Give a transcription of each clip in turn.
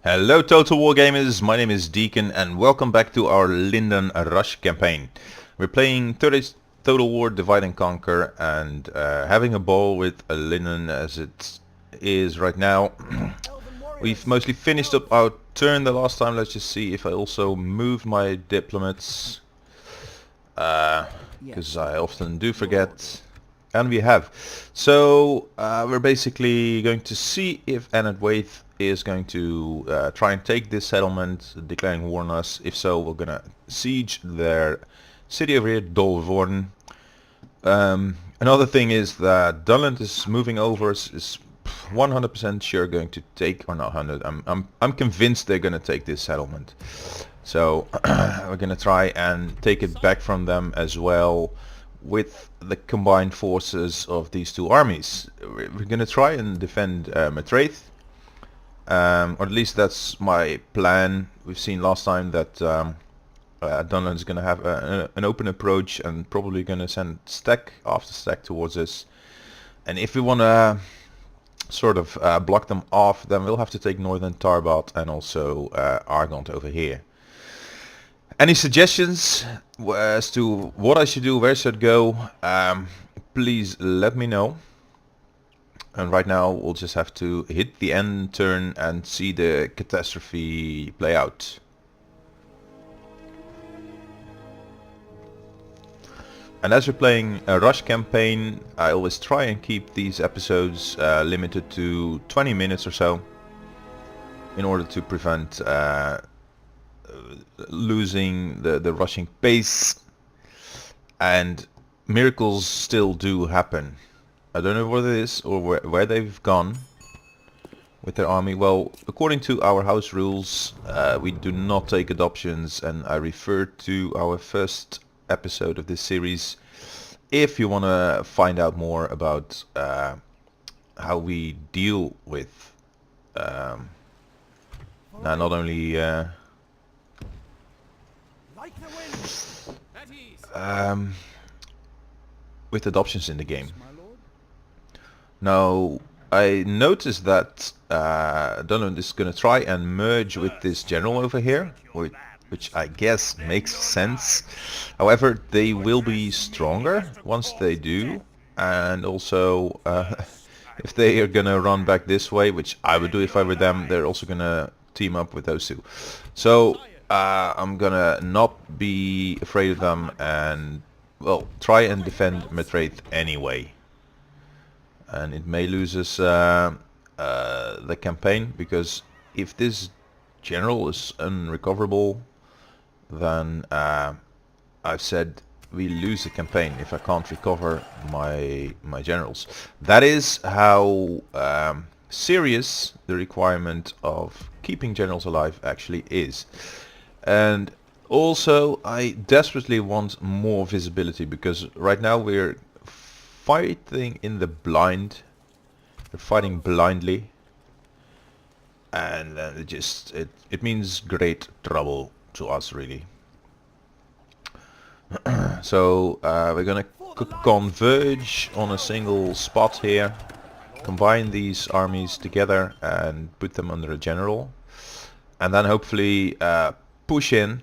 Hello Total War Gamers, my name is Deacon and welcome back to our Lindon Rush campaign. We're playing Total War Divide and Conquer and having a ball with a Lindon as it is right now. We've mostly finished up our turn the last time. Let's just see if I also moved my diplomats, because I often do forget. And we have. So we're basically going to see if Anad Waith is going to try and take this settlement, declaring war on us. If so, we're gonna siege their city over here, Dolvorn. Another thing is that Dunland is moving over, is 100% sure going to take, or not 100. I'm convinced they're gonna take this settlement. So we're gonna try and take it back from them as well, with the combined forces of these two armies. We're gonna try and defend Matraith, or at least that's my plan. We've seen last time that Dunland's gonna have an open approach and probably gonna send stack after stack towards us. And if we wanna sort of block them off, then we'll have to take Northern Tarbat and also Argont over here. Any suggestions as to what I should do, where should I go, please let me know. And right now we'll just have to hit the end turn and see the catastrophe play out. And as we're playing a rush campaign, I always try and keep these episodes limited to 20 minutes or so, in order to prevent losing the rushing pace. And miracles still do happen. I don't know what it is or where they've gone with their army. Well, according to our house rules, we do not take adoptions, and I refer to our first episode of this series if you want to find out more about how we deal with not only with adoptions in the game. Now, I noticed that Dunland is going to try and merge with this general over here, which I guess makes sense. However, they will be stronger once they do, and also if they are going to run back this way, which I would do if I were them, they're also going to team up with those two. So I'm gonna not be afraid of them and, well, try and defend Matraith anyway. And it may lose us the campaign, because if this general is unrecoverable, then I've said we lose the campaign if I can't recover my generals. That is how serious the requirement of keeping generals alive actually is. And also I desperately want more visibility, because right now we're fighting in the blind. We're fighting blindly, and then it means great trouble to us, really. So we're gonna converge on a single spot here, combine these armies together and put them under a general, and then hopefully push in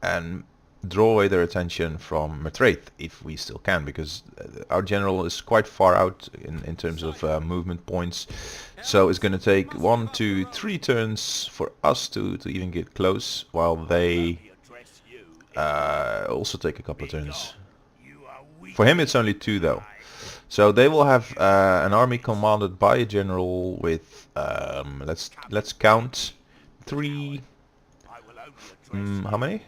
and draw away their attention from Matraith, if we still can, because our general is quite far out in terms of movement points. So it's going to take 1, 2, 3 turns for us to even get close, while they also take a couple of turns. For him it's only 2 though. So they will have an army commanded by a general with let's count 3. How many?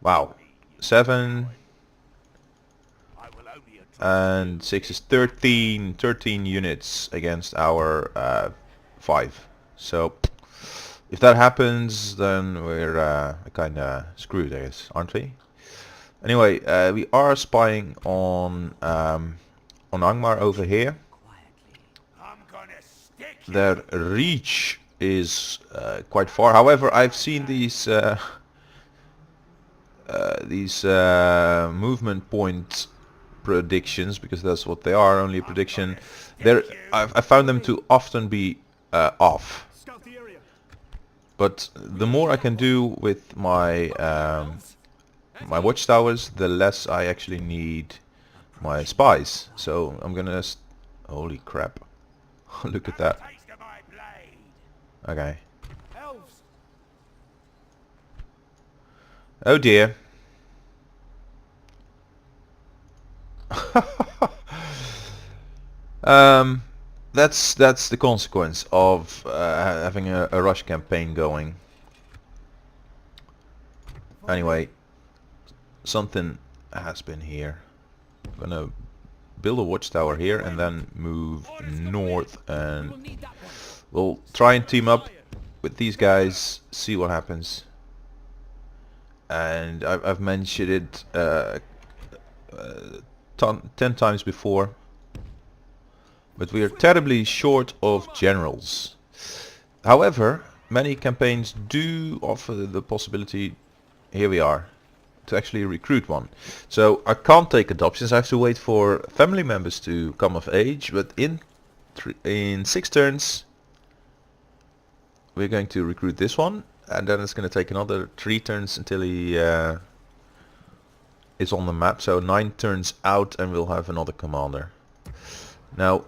Wow, 7 and 6 is 13 units against our 5. So if that happens, then we're kinda screwed, I guess, aren't we? Anyway, we are spying on Angmar over here. Their reach is quite far. However, I've seen these movement point predictions, because that's what they are, only a prediction. I found them to often be off. But the more I can do with my my watchtowers, the less I actually need my spies. So I'm gonna... Holy crap. Look at that. Okay. Oh dear. That's the consequence of having a rush campaign going. Anyway, something has been here. I'm gonna build a watchtower here and then move north, and we'll try and team up with these guys, see what happens. And I've mentioned it 10 times before, but we are terribly short of generals. However, many campaigns do offer the possibility, here we are, to actually recruit one. So I can't take adoptions, I have to wait for family members to come of age, but in 6 turns we're going to recruit this one, and then it's going to take another 3 turns until he is on the map. So 9 turns out and we'll have another commander. Now,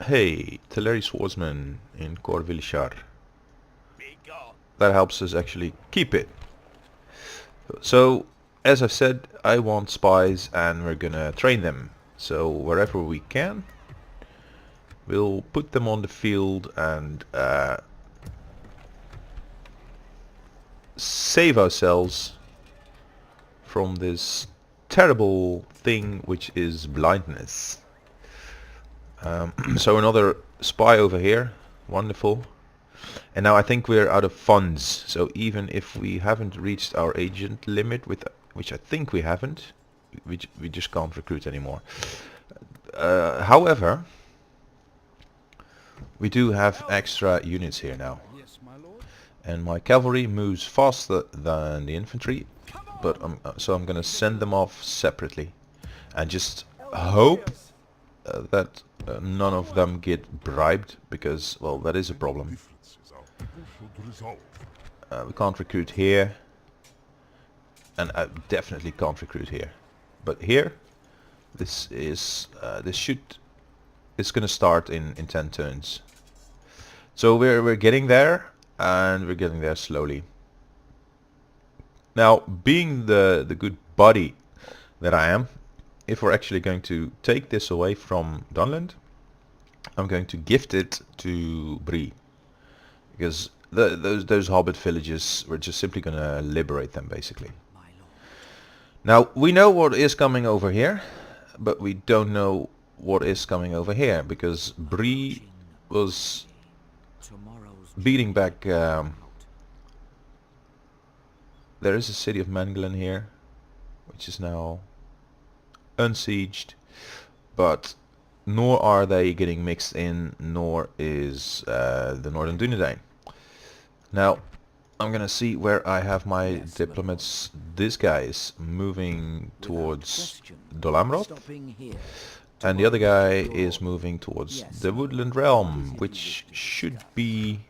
hey, Teleri Swordsman in Corvillishar. That helps us actually keep it. So, as I said, I want spies and we're gonna train them. So wherever we can, we'll put them on the field and save ourselves from this terrible thing which is blindness. So another spy over here, wonderful. And now I think we're out of funds, so even if we haven't reached our agent limit, which I think we haven't, we just can't recruit anymore. However, we do have extra units here now. And my cavalry moves faster than the infantry, but so I'm gonna send them off separately and just hope that none of them get bribed, because, well, that is a problem. We can't recruit here, and I definitely can't recruit here. But here, this is it's gonna start in 10 turns. So we're getting there, and we're getting there slowly. Now, being the good buddy that I am, if we're actually going to take this away from Dunland, I'm going to gift it to Brie, because those hobbit villages, we're just simply going to liberate them, basically. Now, we know what is coming over here, but we don't know what is coming over here, because Brie was beating back... there is a city of Manglen here, which is now unsieged, but nor are they getting mixed in, nor is the Northern Dunedain. Now, I'm gonna see where I have my diplomats. This guy is moving towards Dolamroth, and the other guy is moving towards the Woodland Realm, which should be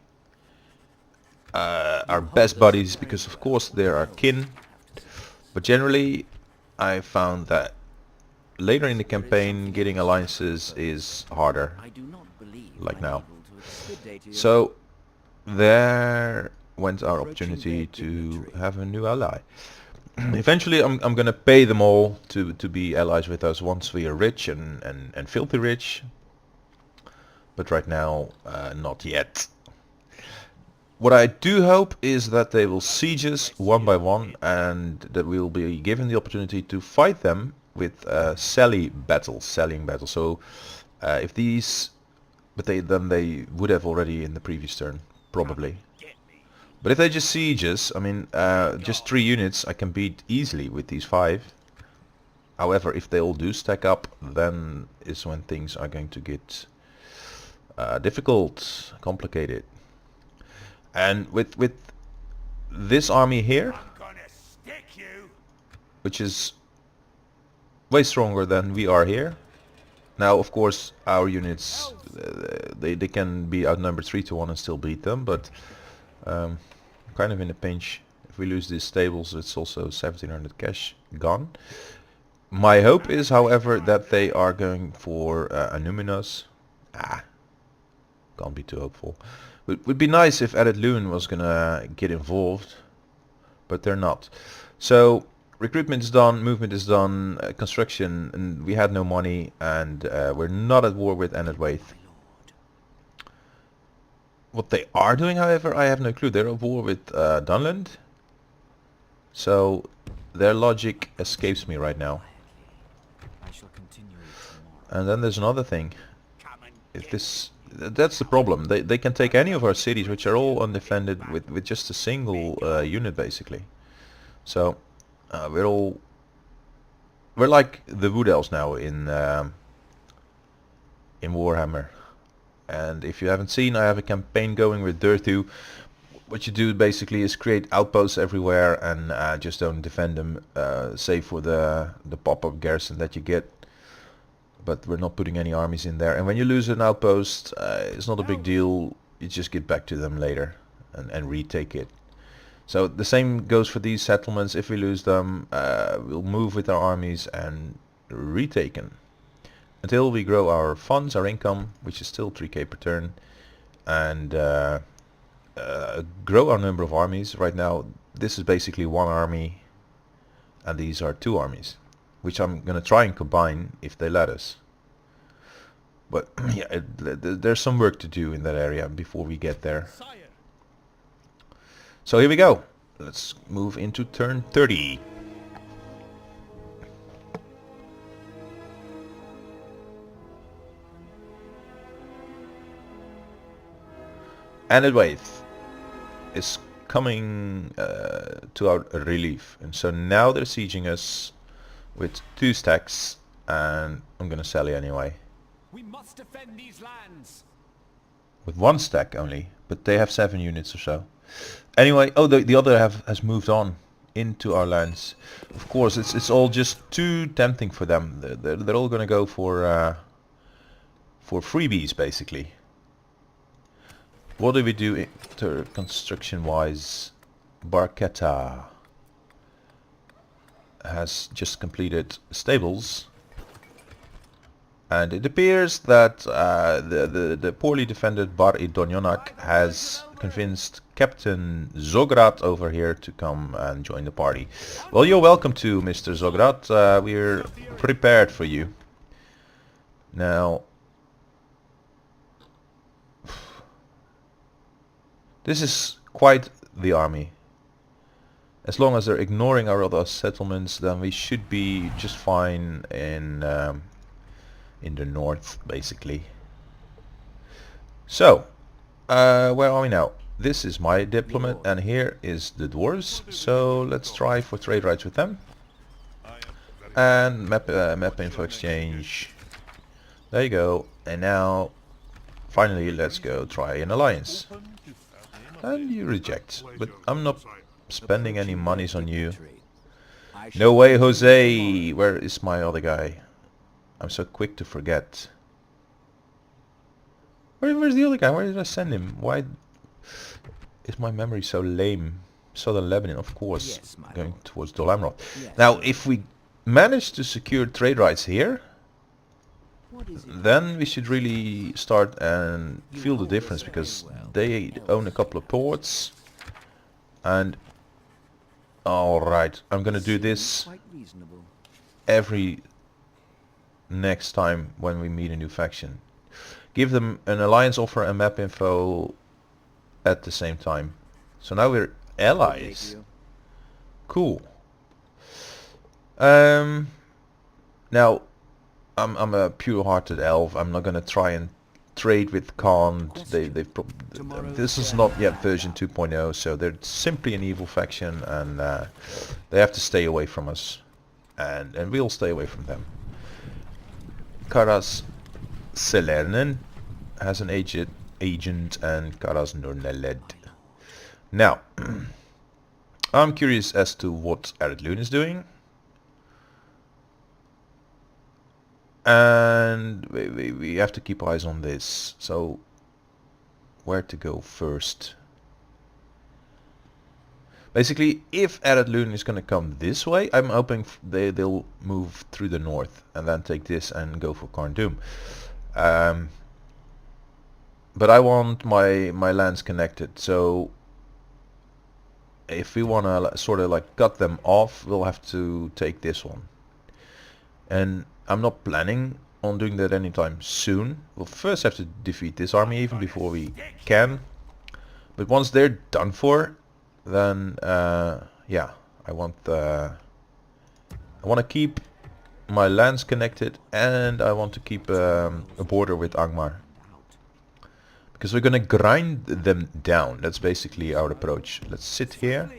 our best buddies, because of course they're our kin. But generally, I found that later in the campaign getting alliances is harder, like now. So there went our opportunity to have a new ally. Eventually I'm gonna pay them all to be allies with us once we are rich and filthy rich, but right now not yet. What I do hope is that they will siege us one by one, and that we will be given the opportunity to fight them with sallying battles. So if these, but then they would have already in the previous turn, probably. But if they just siege us, I mean, just 3 units I can beat easily with these 5. However, if they all do stack up, then is when things are going to get difficult, complicated. And with this army here, which is way stronger than we are here, Now, of course, our units, they can be outnumbered 3-1 and still beat them, but kind of in a pinch. If we lose these stables, it's also 1700 cash gone. My hope is, however, that they are going for Anuminos. Can't be too hopeful. It would be nice if Added Loon was gonna get involved, but they're not. So recruitment is done, movement is done, construction, and we had no money, and we're not at war with Added Waith. What they are doing, however, I have no clue. They're at war with Dunland, so their logic escapes me right now. And then there's another thing. If this, that's the problem. They can take any of our cities, which are all undefended, with just a single unit, basically. So we're like the Wood Elves now in Warhammer. And if you haven't seen, I have a campaign going with Durthu. What you do basically is create outposts everywhere and just don't defend them, save for the pop-up garrison that you get. But we're not putting any armies in there. And when you lose an outpost, it's not a big deal. You just get back to them later and retake it. So the same goes for these settlements. If we lose them, we'll move with our armies and retake them. Until we grow our funds, our income, which is still 3k per turn. And grow our number of armies. Right now, this is basically one army. And these are 2 armies, which I'm going to try and combine if they let us. But yeah, there's some work to do in that area before we get there. So here we go. Let's move into turn 30. And Waith is coming to our relief. And so now they're sieging us with 2 stacks, and I'm gonna sell you anyway. We must defend these lands. With 1 stack only, but they have 7 units or so. Anyway, oh, the other has moved on into our lands. Of course, it's all just too tempting for them. They're all gonna go for freebies, basically. What do we do construction-wise? Barchetta has just completed stables, and it appears that the poorly defended Bar Idonionak has convinced Captain Zograd over here to come and join the party. Well, you're welcome to, Mr. Zograd. We're prepared for you. Now, this is quite the army. As long as they're ignoring our other settlements, then we should be just fine in the north, basically. So, where are we now? This is my diplomat, and here is the dwarves. So let's try for trade rights with them. And map info exchange. There you go. And now, finally, let's go try an alliance. And you reject, but I'm not spending any monies on you. No way, Jose! Where is my other guy? I'm so quick to forget. Where's the other guy? Where did I send him? Why is my memory so lame? Southern Lebanon, of course, yes, going towards Dol Amroth. Yes. Now, if we manage to secure trade rights here, then we should really start and feel the difference, because they own a couple of ports. And alright, I'm gonna do this every next time when we meet a new faction. Give them an alliance offer and map info at the same time. So now we're allies. Cool. Now I'm a pure-hearted elf. I'm not gonna try and trade with Khan. This is not yet version 2.0, so they're simply an evil faction, and they have to stay away from us, and we'll stay away from them. Karas Selernen has an agent, and Karas Nurneled. Now, I'm curious as to what Arid Loon is doing. And we have to keep eyes on this. So where to go first? Basically, if Lindon is going to come this way, I'm hoping they'll move through the north and then take this and go for Carn-Dûm. But I want my lands connected, so if we want to sort of like cut them off, we'll have to take this one. And I'm not planning on doing that anytime soon. We'll first have to defeat this army even before we can. But once they're done for, then yeah, I want to keep my lands connected, and I want to keep a border with Angmar, because we're gonna grind them down. That's basically our approach. Let's sit here.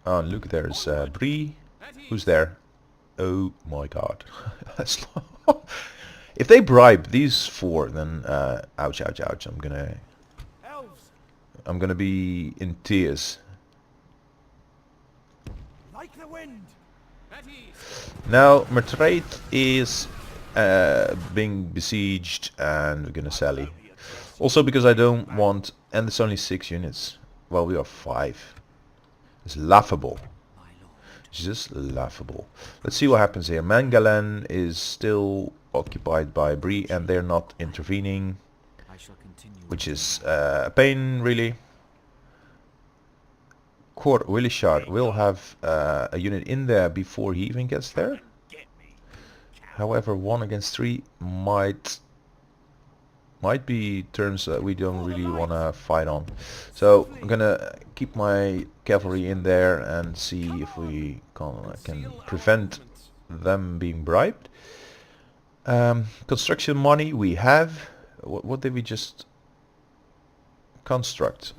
Oh, look, there's Bree. Who's there? Oh my god. If they bribe these four, then ouch, ouch, ouch. I'm gonna be in tears. Like the wind. Now Mertraith is being besieged, and we're gonna sally. Also because I don't want, and it's only 6 units. Well, we are 5. It's laughable. It's just laughable. Let's see what happens here. Mangalen is still occupied by Bree, and they're not intervening, which is a pain, really. Cor Willishard will have a unit in there before he even gets there. However, 1 against 3 might be terms that we don't really want to fight on. So I'm gonna keep my cavalry in there and see if we can prevent them being bribed. Construction money we have. What did we just construct?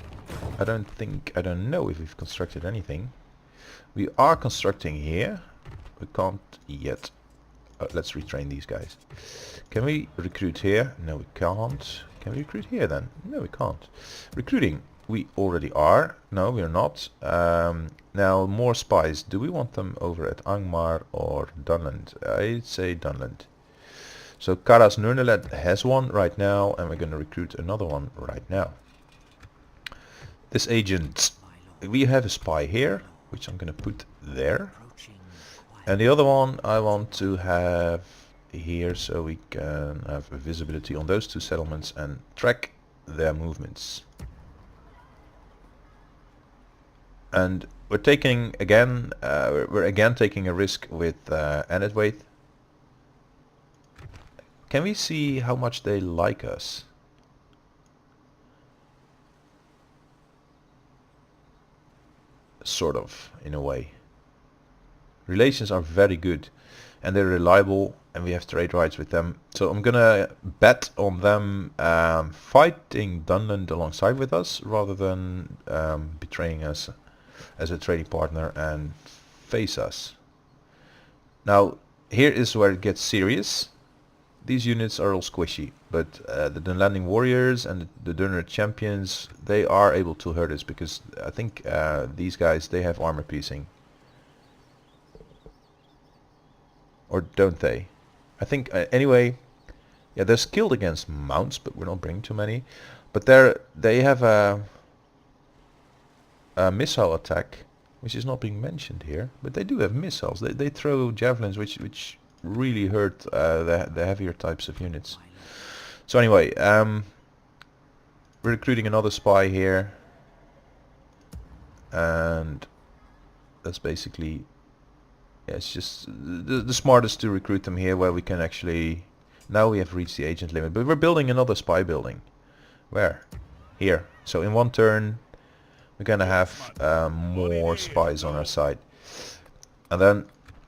I don't know if we've constructed anything. We are constructing here. We can't yet. Let's retrain these guys. Can we recruit here? No, we can't. Can we recruit here then? No, we can't. Recruiting, we already are. No, we're not. Now, more spies. Do we want them over at Angmar or Dunland? I'd say Dunland. So Karas Nurnelet has one right now, and we're going to recruit another one right now. This agent, we have a spy here, which I'm going to put there. And the other one I want to have here, so we can have visibility on those 2 settlements and track their movements. And we're taking again, we're again taking a risk with Anetwaith. Can we see how much they like us? Sort of, in a way. Relations are very good, and they're reliable, and we have trade rights with them. So I'm gonna bet on them fighting Dunland alongside with us, rather than betraying us as a trading partner and face us. Now, here is where it gets serious. These units are all squishy, but the Dunlanding warriors and the Dunner champions, they are able to hurt us, because I think these guys, they have armor piercing. Or don't they? I think anyway. Yeah, they're skilled against mounts, but we're not bringing too many. But they have a missile attack, which is not being mentioned here. But they do have missiles. They throw javelins, which really hurt the heavier types of units. So anyway, we're recruiting another spy here, and that's basically. Yeah, it's just the smartest to recruit them here, where we can actually... Now we have reached the agent limit, but we're building another spy building. Where? Here. So in 1 turn, we're gonna have more spies on our side. And then,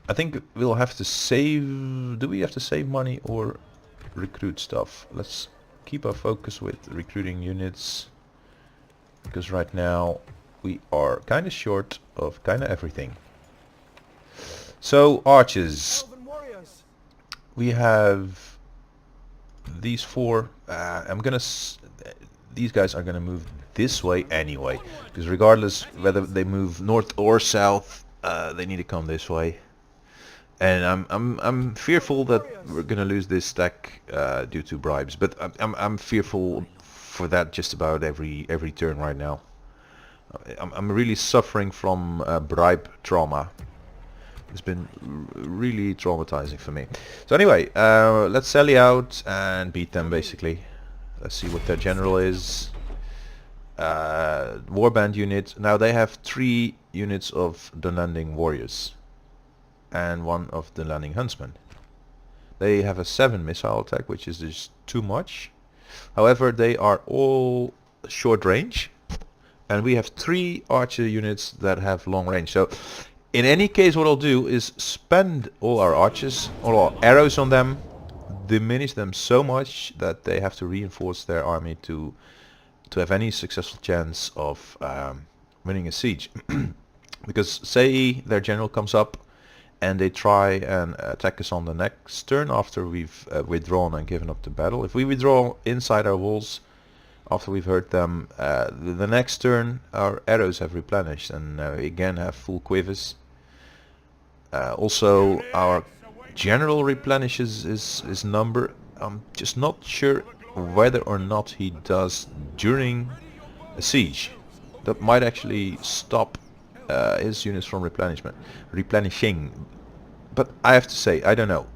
I think we'll have to save... Do we have to save money or recruit stuff? Let's keep our focus with recruiting units, because right now we are kind of short of kind of everything. So, archers. We have these 4. These guys are gonna move this way anyway, because regardless whether they move north or south, they need to come this way. And I'm fearful that we're gonna lose this stack due to bribes, but I'm fearful for that just about every turn right now. I'm really suffering from bribe trauma. It's been really traumatizing for me. So anyway, let's sally out and beat them basically. Let's see what their general is. Warband unit. Now they have 3 units of the landing warriors and 1 of the landing huntsmen. They have a 7 missile attack, which is just too much. However, they are all short range, and we have 3 archer units that have long range. So in any case, what I'll do is spend all our archers, all our arrows on them, diminish them so much that they have to reinforce their army to have any successful chance of winning a siege. Because say their general comes up and they try and attack us on the next turn after we've withdrawn and given up the battle. If we withdraw inside our walls after we've hurt them, the next turn our arrows have replenished and we again have full quivers. Also our general replenishes his number. I'm just not sure whether or not he does during a siege. That might actually stop his units from replenishing. But I have to say, I don't know.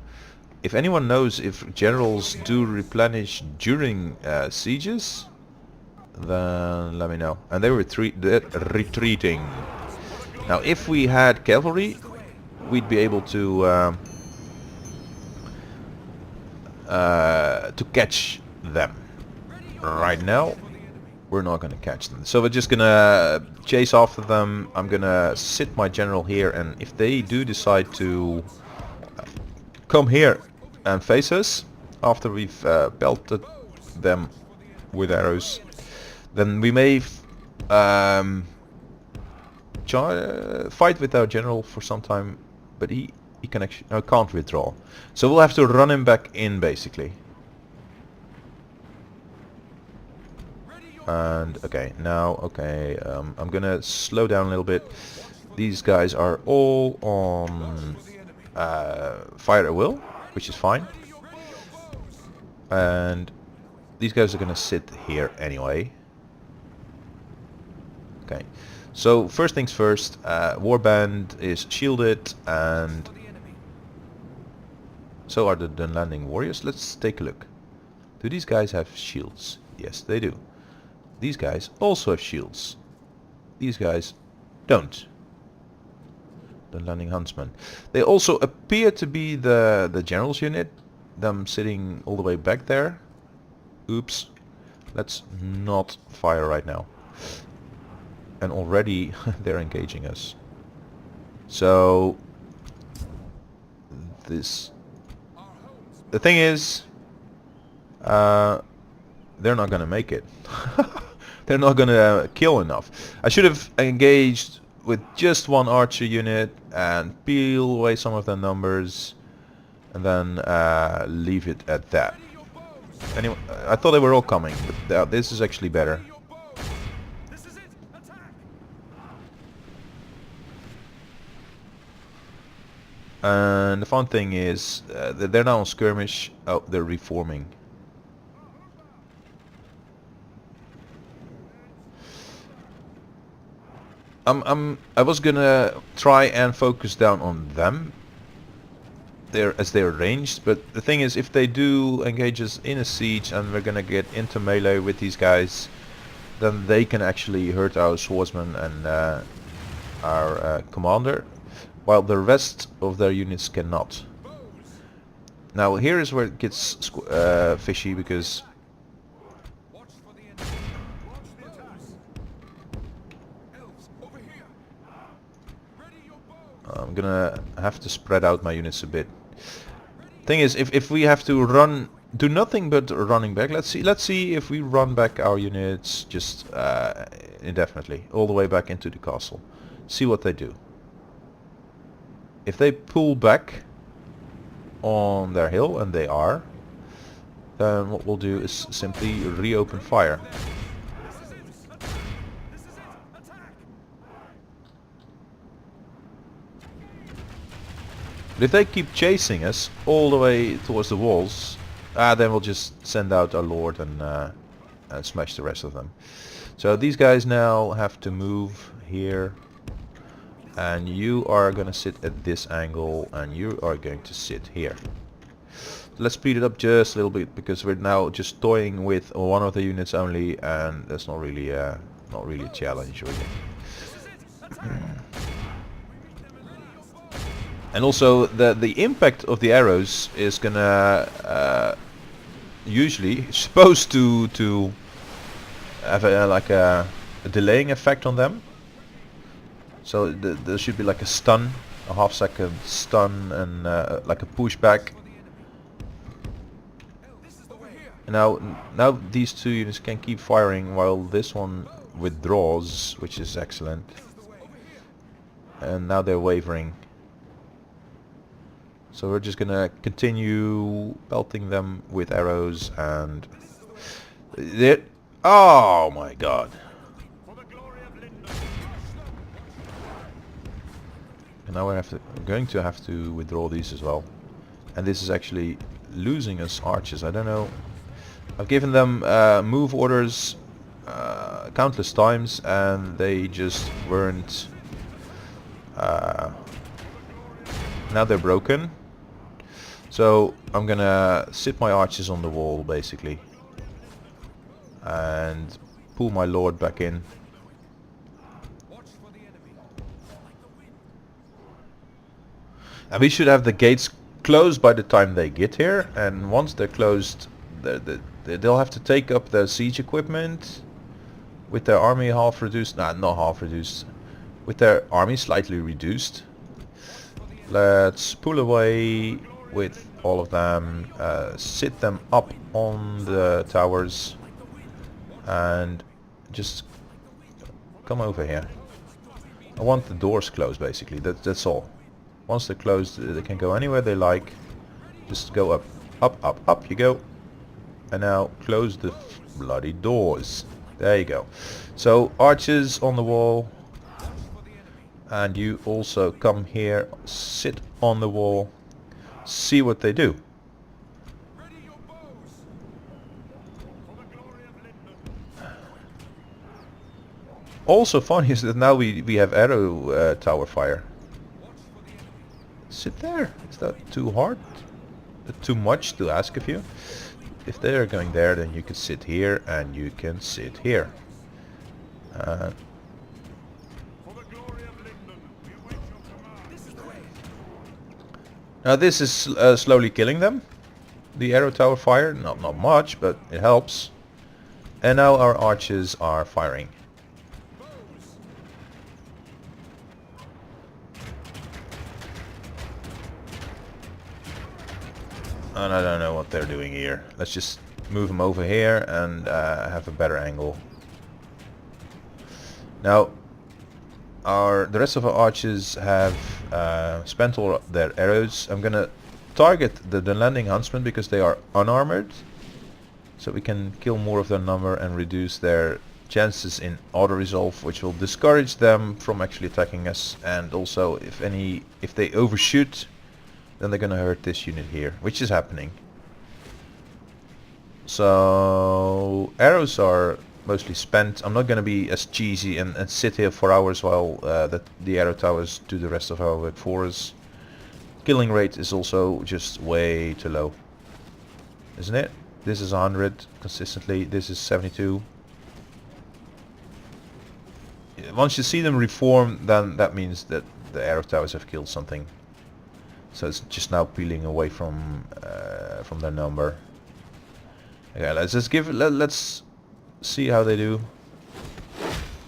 If anyone knows if generals do replenish during sieges, then let me know. And they're retreating. Now if we had cavalry, we'd be able to catch them. Right now we're not gonna catch them, so we're just gonna chase after them. I'm gonna sit my general here, and if they do decide to come here and face us after we've pelted them with arrows, then we may fight with our general for some time, but he can actually can't withdraw, so we'll have to run him back in basically. And okay, now I'm gonna slow down a little bit. These guys are all on fire at will, which is fine, and these guys are gonna sit here anyway. Okay, so first things first, Warband is shielded, and so are the landing warriors. Let's take a look. Do these guys have shields? Yes, they do. These guys also have shields. These guys don't. The landing huntsmen. They also appear to be the general's unit. Them sitting all the way back there. Oops. Let's not fire right now. And already they're engaging us. So this. The thing is, they're not gonna make it. They're not gonna kill enough. I should have engaged with just 1 archer unit and peel away some of their numbers, and then leave it at that. Anyway, I thought they were all coming, but this is actually better. And the fun thing is, they're now on skirmish. Oh, they're reforming. I was gonna try and focus down on them as they're ranged, but the thing is, if they do engage us in a siege and we're gonna get into melee with these guys, then they can actually hurt our swordsman and our commander, while the rest of their units cannot. Now here is where it gets fishy, because I'm gonna have to spread out my units a bit. Thing is, if we have to do nothing but running back, let's see if we run back our units just indefinitely all the way back into the castle. See what they do. If they pull back on their hill, and they are, then what we'll do is simply reopen fire. But if they keep chasing us all the way towards the walls, then we'll just send out our lord and smash the rest of them. So these guys now have to move here, and you are going to sit at this angle, and you are going to sit here. Let's speed it up just a little bit, because we're now just toying with one of the units only, and that's not really a challenge really. And also the impact of the arrows is gonna usually supposed to have a delaying effect on them. So there should be like a stun, a half-second stun, and like a pushback. And now these two units can keep firing while this one withdraws, which is excellent. And now they're wavering. So we're just gonna continue pelting them with arrows, and oh my god. And now we're going to have to withdraw these as well. And this is actually losing us archers. I don't know. I've given them move orders countless times, and they just weren't. Now they're broken. So I'm gonna sit my archers on the wall basically and pull my lord back in. And we should have the gates closed by the time they get here, and once they're closed, they'll have to take up their siege equipment with their army half reduced. Nah, not half reduced. With their army slightly reduced. Let's pull away with all of them, sit them up on the towers, and just come over here. I want the doors closed basically, that's all. Once they're closed, they can go anywhere they like. Just go up, up, up, up you go. And now close the bloody doors. There you go. So archers on the wall. And you also come here, sit on the wall, see what they do. Also funny is that now we have arrow tower fire. Sit there. Is that too hard? Too much to ask of you? If they're going there, then you can sit here and you can sit here. Now this is slowly killing them. The arrow tower fire, not much, but it helps. And now our archers are firing. And I don't know what they're doing here. Let's just move them over here and have a better angle. Now the rest of our archers have spent all their arrows. I'm gonna target the landing huntsmen because they are unarmored, so we can kill more of their number and reduce their chances in auto resolve, which will discourage them from actually attacking us. And also if they overshoot, then they're gonna hurt this unit here, which is happening. So arrows are mostly spent. I'm not gonna be as cheesy and sit here for hours while the arrow towers do the rest of our work for us. Killing rate is also just way too low, isn't it? This is 100 consistently, this is 72. Once you see them reform, then that means that the arrow towers have killed something. So it's just now peeling away from their number. Okay, let's just let's see how they do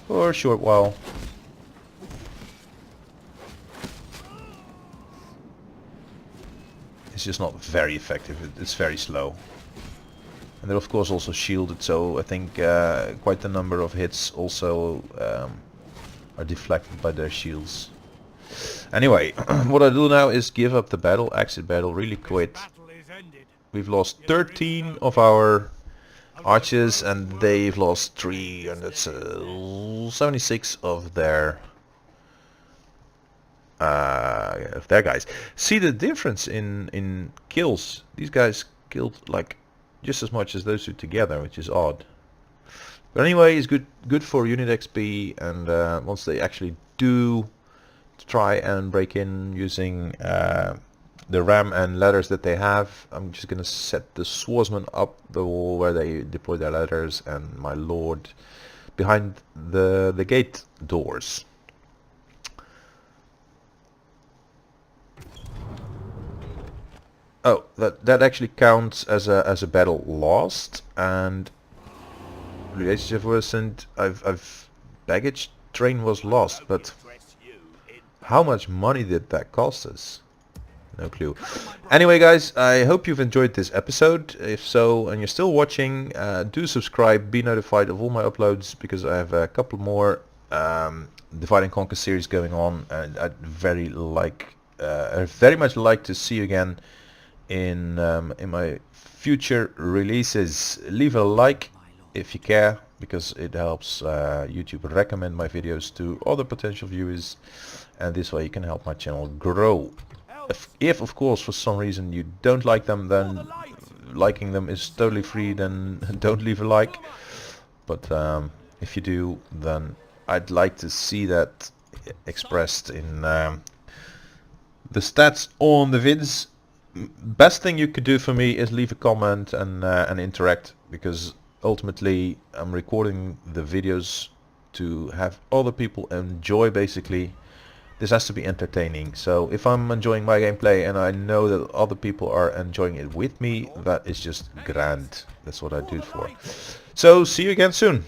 for a short while. It's just not very effective. It's very slow, and they're of course also shielded. So I think quite a number of hits also are deflected by their shields. Anyway, what I do now is give up the battle, exit battle, really quit. We've lost 13 of our archers and they've lost 3, and that's 76 of their of their guys. See the difference in kills. These guys killed like just as much as those two together, which is odd. But anyway, it's good for unit XP, and once they actually do try and break in using the ram and ladders that they have, I'm just gonna set the swordsman up the wall where they deploy their ladders, and my lord behind the gate doors. Oh, that actually counts as a battle lost, and relationship worsened. I've baggage train was lost, but how much money did that cost us? No clue. Anyway, guys, I hope you've enjoyed this episode. If so, and you're still watching, do subscribe, be notified of all my uploads, because I have a couple more Divide and Conquer series going on, and I'd very much like to see you again in my future releases. Leave a like if you care, because it helps YouTube recommend my videos to other potential viewers, and this way you can help my channel grow. If of course for some reason you don't like them, then liking them is totally free, then don't leave a like. But if you do, then I'd like to see that expressed in the stats on the vids. Best thing you could do for me is leave a comment and interact, because ultimately I'm recording the videos to have other people enjoy. Basically, this has to be entertaining. So if I'm enjoying my gameplay and I know that other people are enjoying it with me, that is just grand. That's what I do it for. So see you again soon.